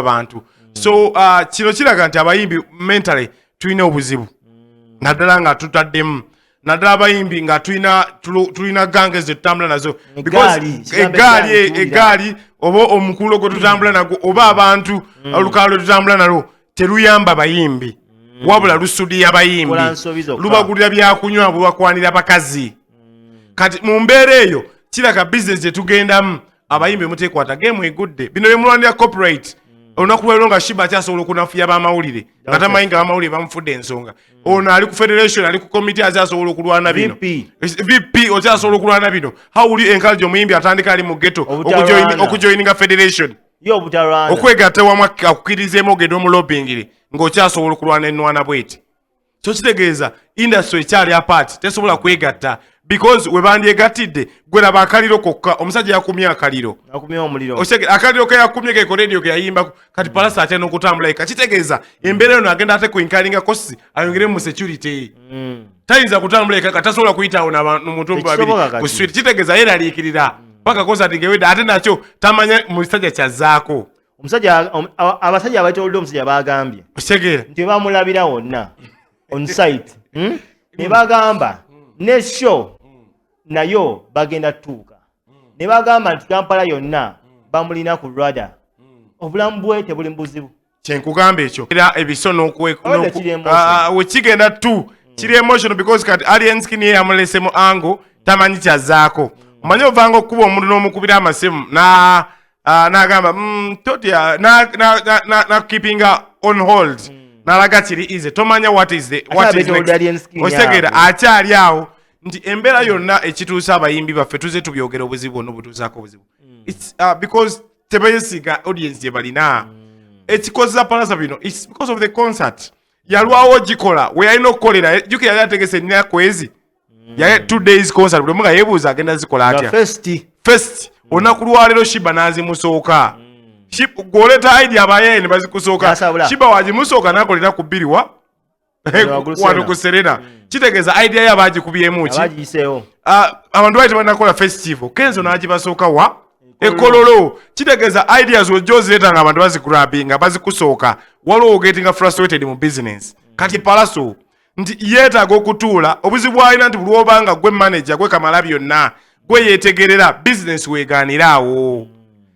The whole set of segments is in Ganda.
abantu so kino kiraga nti abayimbi mentally tulina obuzibu naddala nga tutaddemu naddala abayimbi nga tulina gange ze tutambula nazo egaali oba omukulo gwe tutambula nago oba abantu olukalo lwe tutambula nalwo teruyamba bayimbi wabula lusudiya bayimbi lubagulira byakunywa bulwakwanira bakazi kati mu mbeera eyo kiraga bizinesi gye tugendamu abayimbi muteekwata gemu egudde bino byemulwanira corporate olunaku lwero nga shiba akyasobola okunafuya b'amawulire nga tamanyi nga abamawulire bamufudde ensonga ono ali ku federation ali ku committee azasobola okulwana bino vp okyasobola okulwana bino how will you encourage omuyimbi atandika ali mu ghetto okujoininga federation okwegatta wamu akukirizeemu ogenda omulobingire ng'okyasobola okulwana ennwana bweti so kitegeeza industry ekyali apart tesobola kwegatta because we bandyegattidde gwe laba akaliro kokka omusajja yakumye akaliro akaliro ke yakumye ke radio ke yayimba kati Pallaso atya n'okutambula eka kitegeeza embeera eno agenda ate kwinkalinga kosi ayongere mu security tayinza kutambula eka katasobola kuyitawo n'omuntu babiri ku street kitegeeza yeraliikirira paka concert ngewedde ate nakyo tamanya musajja kyazzaako abasajja abatolodde omusajja bagambye otegeera nti bamulabira wonna on site ne bagamba ne show nayo bagenda tuuka ne bagamba nti Kampala yonna bamulina ku rada obulamu bwe tebuli mbuzibu kyenkugamba ekyo era ebisono wekigenda tu kiri emotional because kati aliens kini yamulesemu ango tamanyi kyazzaako omanyi ovanga okuba omuntu n'omukubira amasimu n'agamba totya na keeping on hold n'alaga kiri easy tomanya what is next osegeera akyali awo nti embeera yonna ekituusa abayimbi baffe tuze tubyogera obuzibu bonna obutuusaako obuzibu because tebayesiga audience gye balina ekikozesa Pallaso bino it's because of the concert yalwawo gikola we yalina okukolera juki yali ategese nina kwezi yaye 2 days concert buli omu nga yeebuuza agenda zikola atya first olunaku lwaleero shiba n'azimusooka gwoleta idea abaye ne bazikusooka shiba wagimusooka n'akolera ku bbiri wano ku Serena kitegeeza idea ye abagikubyemu ki abantu baali tebanakola festival kenzo n'agibasooka wa ekololo kitegeeza ideas ojja ozireeta nga abantu bazigrabinga bazikusooka waliwo ogetinga frustrated mu business kati Pallaso nti yeetaaga okutuula obuzibu alina nti buli obanga gwe manager gwe kamala byonna gwe yeetegerera business weegaaniraawo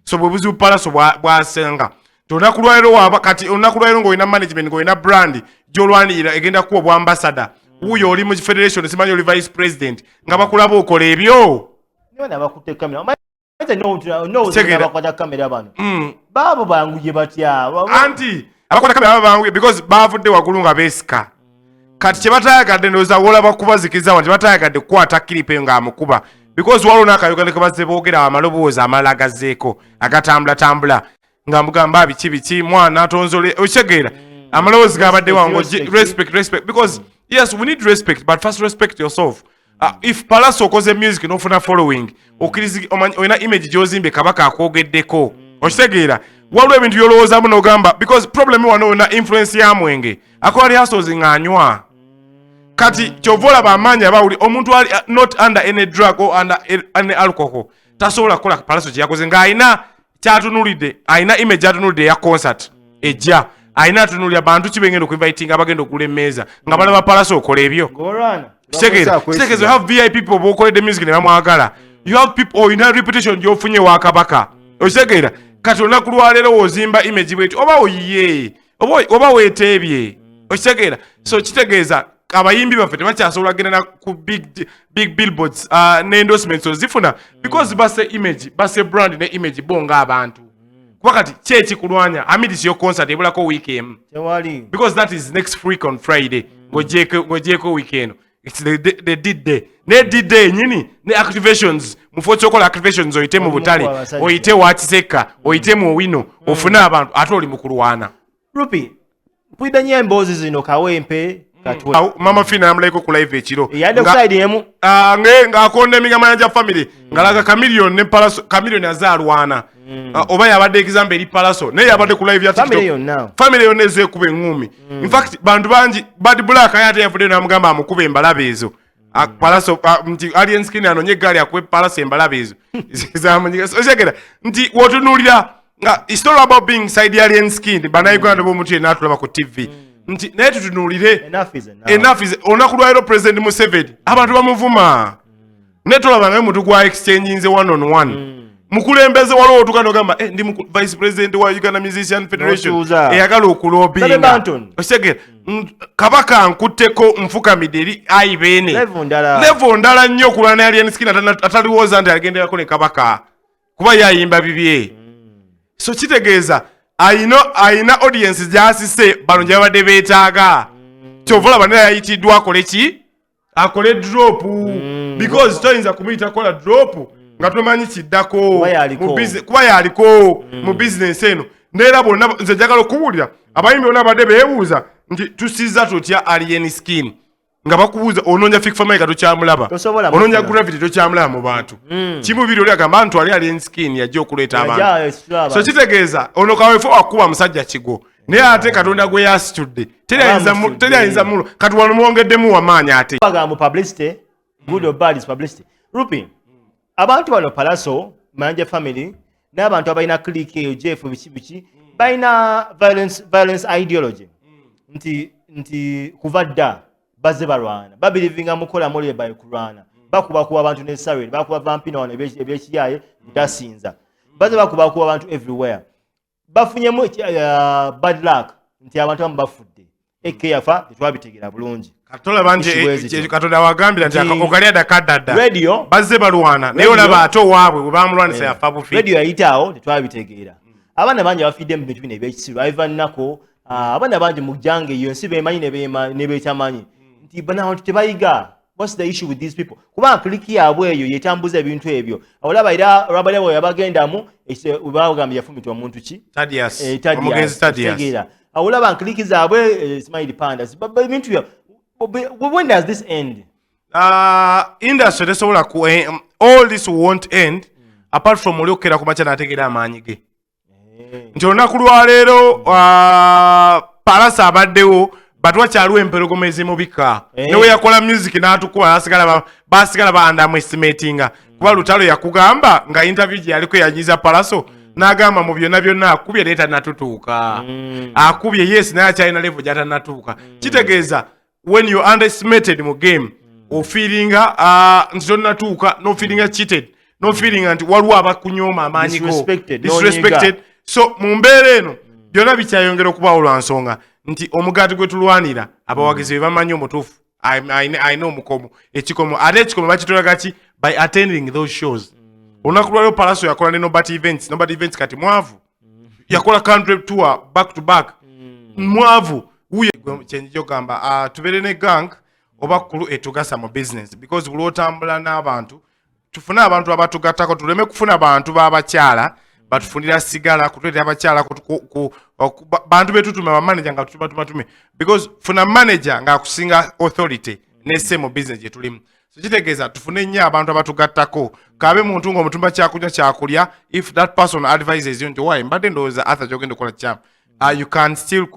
so bwe buzibu Pallaso bwasenga olunaku lwaleero waaba kati olunaku lwaleero ng'olina management ng'olina brand gy'olwanirira egenda kuwa obwambasada wuuyo oli mu federation simanyi oli vice president nga bakulaba okola ebyo baabo banguye batya anti abakwata kamera banguye because baavudde waggulu nga beesika kati kye batayagadde ndowooza wola bakubazikiza wanti batayagadde kukwata kiripe ng'amukuba because waliwo n'akayogero ke bazze boogera amaloboozi amalala agazzeeko agatambulatambula nga mugamba biki mwana atonzole okitegeera amaloboozi gabadde wangu respect because yes we need respect but first respect yourself if Pallaso okoze music n'ofuna following olina image gy'ozimbye kabaka akwogeddeko okitegeera waliwo ebintu by'olowoozaamu n'ogamba because problem wano olina influence ya mwenge akola rehearsals ng'anywa kati kyova olaba amaanyi abawuli omuntu ali not under any drug or under any alcohol tasobola kukola Pallaso kye yakoze ng'alina kyatunulidde alina image atunulidde ya concert ejja alina atunulira bantu kibengenda okuinvitinga abagenda okugula emmeeza nga balaba Pallaso okola ebyo kitegeeza you have VIP people b'okoledde music ne bamwagala you have people olina reputation gy'ofunye wa kabaka okitegeera kati olunaku lwaleero wozimba image bweti oba oyiye oba weeteebye okitegeera so kitegeeza abayimbi baffe tebakyasobola genda ku big billboards n'endorsements ozifuna because basse brand ne image bo ng'abantu kuba kati kyekikulwanya amidisi yo concert ebulako week emu because that is next week on Friday ng'ogyeko week eno it's the did day ne did day nyini ne activations mufo kyokola activations oyite mu butale oyite wakiseka oyite mu owino ofune abantu ate oli mukulwana Rupi mpwida nye mbozi zino kawempe mama fina amulaiko ku live ekiro yadde kuside yemu nga akonde migamanya family ngalaga Chameleon ne Pallaso Chameleon azalwana oba yabadde example eri Pallaso ne yabadde ku live ya TikTok family yonna ezekuba engumi in fact bantu bangi Bad Black ayate yafudde namugamba amukube embalabe ezo Pallaso nti alien skin anonye gali akwe Pallaso embalabe ezo zamunyiga osegera nti wotunulira It's not about being side alien skinned banayuganda bomuntu yenna atulaba ku TV nti naye tutunulire enough is onakulwairo President Museveni abantu bamuvuma netolaba nga muntu gwa exchange nze one on one mukulembeze waliwo otukana ogamba ndi vice president wa Uganda Musician Federation eyagala okulobinga osegera kabaka nkutteko nfukamidde eri ayibeene level ndala nnyo okulwana alien skin ataliwooza nti agenderako ne kabaka kuba yayimba bibye so kitegeeza ayina audience gyasise bano gye babadde beetaaga kyova olaba naye yayitiddwa akole drop because toyinza kumuyita kola drop nga tumanyi kiddako kuba yaliko mu bizinesi eno neera bonna nze njagala okuwulira abayimbi bonna abadde beebuuza nti tusiza tutya alien skin nga bakubuuza onoonya fikfamaika tokyamulaba onoonya gravity tokyamulaba mu bantu kimubiri oli agamba ntwali alien skin yajja okuleeta abantu so kitegeeza ono kaweefo wakuba musajja kigo naye ate katonda gwe yasitudde teriyinza mulo kati wano mwongeddemu wamaanyi ate good or bad is publicity. Rupi, abantu bano Pallaso, Manja family, n'abantu abalina clique eyo Jeff bichi balina violence ideology. Nti kuva dda bazze balwana. Babirivinga mukola mole by kurwana. Bakuba ku abantu ne Sarel, bakuba vampino wano ebyekiyaye bitasinza. Bazze bakuba ku abantu everywhere. Bafunyemu bad luck nti abantu bafudde. Ekeyafa tetwabitegera bulungi. Katola banje katonda wagambira nti okalya dakadada radio bazze balwana naye olaba ate owaabwe bwe bamulwanisa yafa bufi radio yayitaawo tetwabitegeera abaana bangi bafidde mu bintu bino ebyekisiru Ivan Nako abaana bangi mu jange eyo nsi beemanyi ne beekyamanyi nti bantu tebayiga. What's the issue with these people? Kuba kliki yaabwe eyo yetambuza ebintu ebyo olaba era olaba yabagendamu bagambye yafumitwa muntu ki omugezi Tadias olaba kliki zaabwe Smile Pandas ebintu when does this end? Industry tesobola ku all this won't end apart from oliokera ku macha nategera amaanyi ge nti olunaku lwaleero Pallaso abaddewo batwakyaliwo empologomezi mubika newe yakola music n'atukuba basigala ba underestimatinga kuba lutalo yakugamba nga interview gye yaliko yanyiza Pallaso n'agamba mu byonna akubye leeta natutuuka akubye yes naye akyalina level gy'atanatuuka kitegeeza when you underestimated mu game o feeling nti tonnatuuka no feeling cheated no feeling nti waliwo abakunyooma amaanyi go disrespected so mu mbeera eno byonna bikyayongera okubaawo lwa nsonga nti omugaati gwe tulwanira abawagizi be bamanyi omutuufu ayina omukomo ekikomo ate ekikomo bakitolaga ki by attending those shows olunaku lwaliwo Pallaso yakola ne Nobody Events kati mwavu yakola country tour back to back mwavu uye kyenjo gamba tubere ne gang oba kulu etugasa mu business because buli otambula n'abantu tufuna abantu abatugattako tuleme kufuna abantu b'abakyala batufunira sigala kutweta abakyala ku bantu betutuma ba manager nga tutume because funa manager nga akusinga authority nesse mu business gye tulimu so kitegeeza tufune nnyo abantu abatugattako kabe muntu ng'omutumba kyakulya if that person advises you nti why mbadde ndowooza Arthur gyogenda okukola kyamu you can still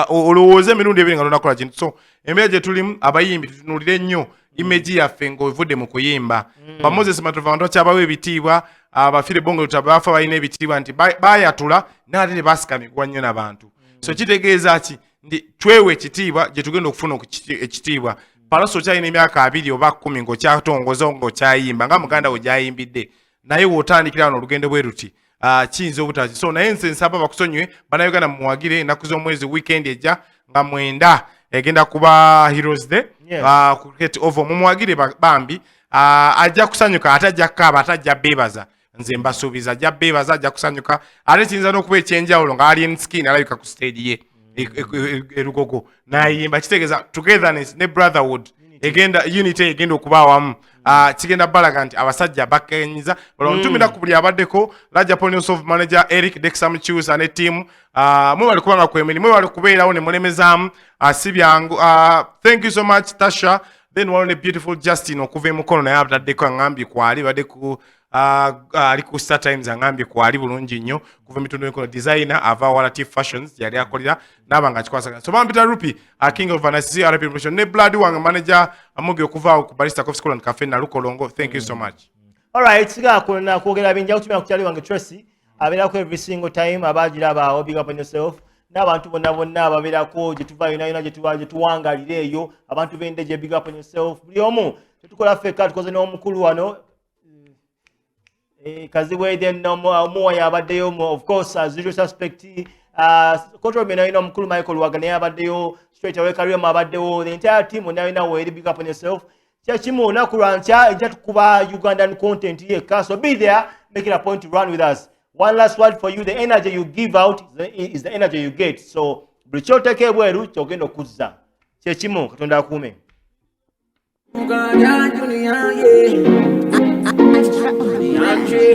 olowooza emirundi ebiri nga tonakola kintu so embeera gye tulimu abayimbi tutunulire nnyo image yaffe ng'ovudde mu kuyimba ba Moses Matova abantu bakyabawo ebitiibwa abafire bongo lutabafa balina ebitiibwa nti bayatula n'ate tebasikamigwa nnyo n'abantu so kitegeeza ki ndi twewe ekitiibwa gye tugenda okufuna ekitiibwa Pallaso kyalina emyaka 2 oba 10 ng'okyatongoza ng'okyayimba nga muganda we gyayimbidde naye w'otandikira wano olugendo bwe ruti kiyinza obutaki so naye nze nsaba bakusonyiwe bannayuganda muwagire ennaku z'omwezi weekend ejja nga 9 egenda kuba Heroes Day ku cricket over mumuwagire bambi ajja kusanyuka ate ajja kukaaba ate ajja beebaza nze mbasuubiza ajja beebaza ajja kusanyuka ate kiyinza n'okuba ekyenjawulo nga alien skin alabika ku stage ye erugogo nayimba kitegeeza togetherness ne brotherhood egenda unity egenda okuba awamu kigenda balaga nti abasajja bakenyiza olwomutumira ku buli abaddeko Raja Police of Manager Eric Dexam Chusa ne team mwebali kubanga kwemeni mwebali kubeerawo ne mulemezaamu si byangu thank you so much Tasha then one beautiful Justin okuva emukono naye abataddeko angambye kwali badde ku ali ku Star Times angambye kwali bulungi nnyo kuva emitundu enkono designer ava Walatif Fashions yali akolera n'abanga kikwasagana so bampita Rupi King of Vanessa RP Promotion ne Blood wange manager amuge okuva ku Barista Coffee School and Cafe na Lukolongo thank you so much all right siga kwogera binja kutumya ku kyali wange Tracy abeerako every single time abagirabaawo big up on yourself n'abantu bonna ababeerako gye tuva yonna gye tuwangalira eyo abantu b'ende gye big up on yourself buli omu tetukola feka tukoze n'omukulu wano Kazibwede n'omuwayo abaddeyo of course as usual suspect control me nayo omukulu Michael Wagane abaddeyo straight away Karim abaddeyo the entire team nayo weeri big up on yourself kyekimu olunaku lwankya ejja tukuba Ugandan content yekka so be there make it a point to run with us. One last word for you, the energy you give out is the energy you get. So, buli ky'oteeka ebweru ky'ogenda okuzza. Kyekimu, Katonda akuume.